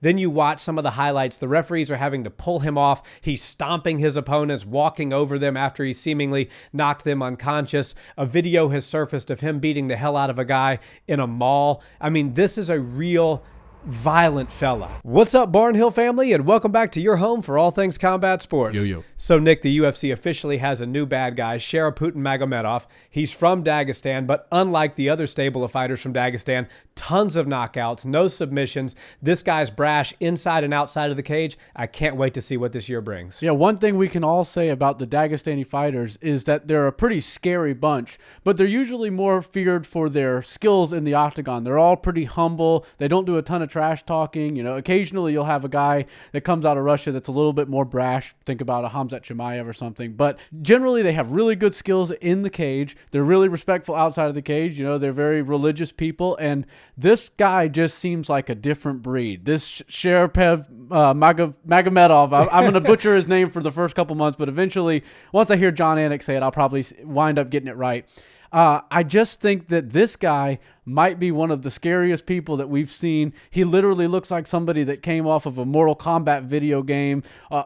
Then you watch some of the highlights. The referees are having to pull him off. He's stomping his opponents, walking over them after he seemingly knocked them unconscious. A video has surfaced of him beating the hell out of a guy in a mall. I mean, this is a real violent fella. What's up, Barnhill family, and welcome back to your home for all things combat sports. Yo. So, Nick, the UFC officially has a new bad guy, Sharaputdin Magomedov. He's from Dagestan, but unlike the other stable of fighters from Dagestan, tons of knockouts, no submissions. This guy's brash inside and outside of the cage. I can't wait to see what this year brings. Yeah, one thing we can all say about the Dagestani fighters is that they're a pretty scary bunch, but they're usually more feared for their skills in the octagon. They're all pretty humble. They don't do a ton of trash talking. You know, occasionally you'll have a guy that comes out of Russia that's a little bit more brash. Think about a Hamzat Chimaev or something. But generally they have really good skills in the cage. They're really respectful outside of the cage. You know, they're very religious people. And this guy just seems like a different breed. This Sharaputdin Magomedov, I'm going to butcher his name for the first couple months, but eventually, once I hear John Anik say it, I'll probably wind up getting it right. I just think that this guy might be one of the scariest people that we've seen. He literally looks like somebody that came off of a Mortal Kombat video game.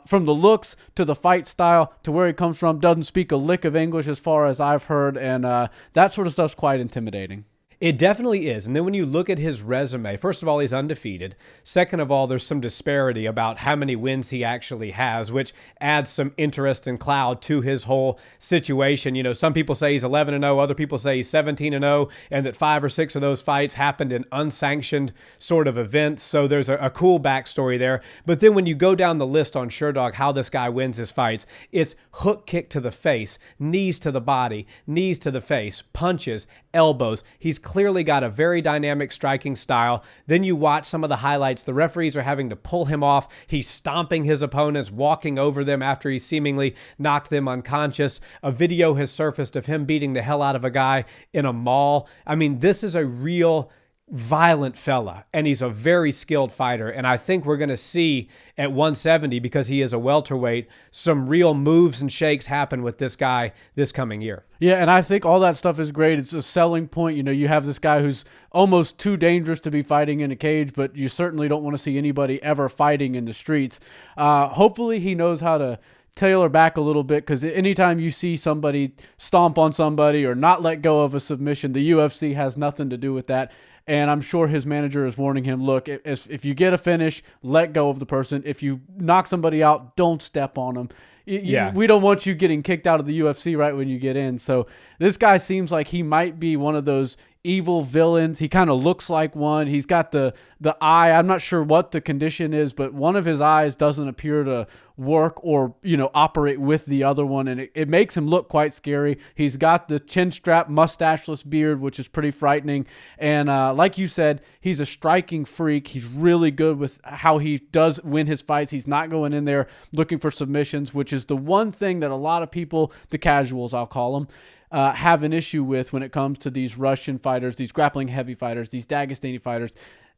From the looks to the fight style to where he comes from, doesn't speak a lick of English as far as I've heard, and that sort of stuff's quite intimidating. It definitely is. And then when you look at his resume, first of all, he's undefeated. Second of all, there's some disparity about how many wins he actually has, which adds some interest and cloud to his whole situation. You know, some people say he's 11-0, other people say he's 17-0, and that 5 or 6 of those fights happened in unsanctioned sort of events. So there's a cool backstory there. But then when you go down the list on SureDog, how this guy wins his fights, it's hook kick to the face, knees to the body, knees to the face, punches, elbows. He's clearly got a very dynamic striking style. Then you watch some of the highlights. The referees are having to pull him off. He's stomping his opponents, walking over them after he seemingly knocked them unconscious. A video has surfaced of him beating the hell out of a guy in a mall. I mean, this is a real violent fella, and he's a very skilled fighter. And I think we're going to see at 170, because he is a welterweight, some real moves and shakes happen with this guy this coming year. Yeah, and I think all that stuff is great. It's a selling point. You know, you have this guy who's almost too dangerous to be fighting in a cage, but you certainly don't want to see anybody ever fighting in the streets. Hopefully he knows how to tailor back a little bit, because anytime you see somebody stomp on somebody or not let go of a submission, the UFC has nothing to do with that. And I'm sure his manager is warning him, look, if you get a finish, let go of the person. If you knock somebody out, don't step on them. We don't want you getting kicked out of the UFC right when you get in. So this guy seems like he might be one of those evil villains. He kind of looks like one. He's got the eye. I'm not sure what the condition is, but one of his eyes doesn't appear to work or, you know, operate with the other one. And it makes him look quite scary. He's got the chin strap, mustacheless beard, which is pretty frightening. And like you said, he's a striking freak. He's really good with how he does win his fights. He's not going in there looking for submissions, which is the one thing that a lot of people, the casuals, I'll call them, have an issue with when it comes to these Russian fighters, these grappling heavy fighters, these Dagestani fighters.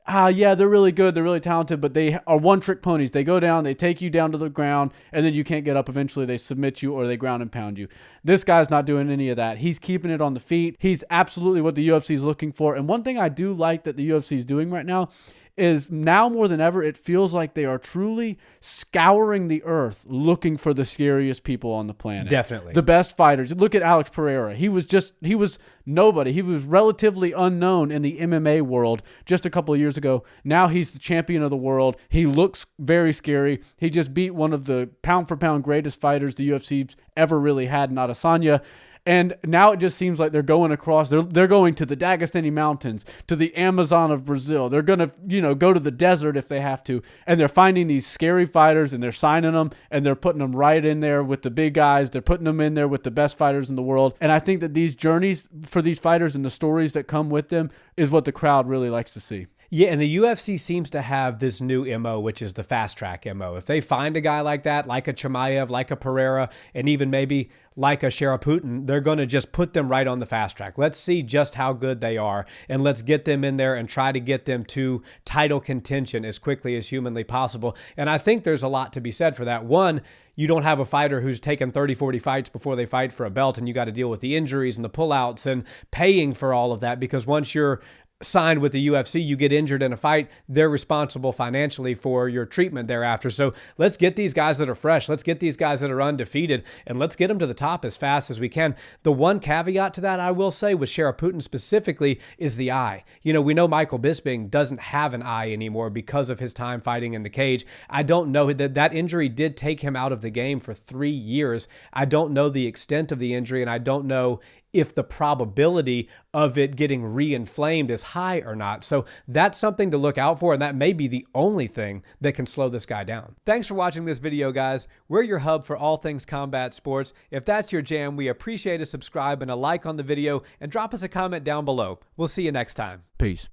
Yeah, they're really good. They're really talented, but they are one-trick ponies. They go down, they take you down to the ground, and then you can't get up. Eventually, they submit you or they ground and pound you. This guy's not doing any of that. He's keeping it on the feet. He's absolutely what the UFC is looking for. And one thing I do like that the UFC is doing right now is now more than ever, it feels like they are truly scouring the earth looking for the scariest people on the planet. Definitely. The best fighters. Look at Alex Pereira. He was nobody. He was relatively unknown in the MMA world just a couple of years ago. Now he's the champion of the world. He looks very scary. He just beat one of the pound-for-pound greatest fighters the UFC's ever really had, not Adesanya. And now it just seems like they're going across. They're going to the Dagestani mountains, to the Amazon of Brazil. They're going to, go to the desert if they have to. And they're finding these scary fighters and they're signing them and they're putting them right in there with the big guys. They're putting them in there with the best fighters in the world. And I think that these journeys for these fighters and the stories that come with them is what the crowd really likes to see. Yeah, and the UFC seems to have this new MO, which is the fast track MO. If they find a guy like that, like a Chimaev, like a Pereira, and even maybe like a Sharaputdin, they're going to just put them right on the fast track. Let's see just how good they are, and let's get them in there and try to get them to title contention as quickly as humanly possible. And I think there's a lot to be said for that. One, you don't have a fighter who's taken 30, 40 fights before they fight for a belt, and you got to deal with the injuries and the pullouts and paying for all of that, because once you're signed with the UFC, you get injured in a fight, they're responsible financially for your treatment thereafter. So let's get these guys that are fresh. Let's get these guys that are undefeated, and let's get them to the top as fast as we can. The one caveat to that, I will say, with Sharaputdin specifically, is the eye. You know, we know Michael Bisping doesn't have an eye anymore because of his time fighting in the cage. I don't know that injury did take him out of the game for 3 years. I don't know the extent of the injury, and I don't know if the probability of it getting reinflamed is high or not. So that's something to look out for, and that may be the only thing that can slow this guy down. Thanks for watching this video, guys. We're your hub for all things combat sports. If that's your jam, we appreciate a subscribe and a like on the video, and drop us a comment down below. We'll see you next time. Peace.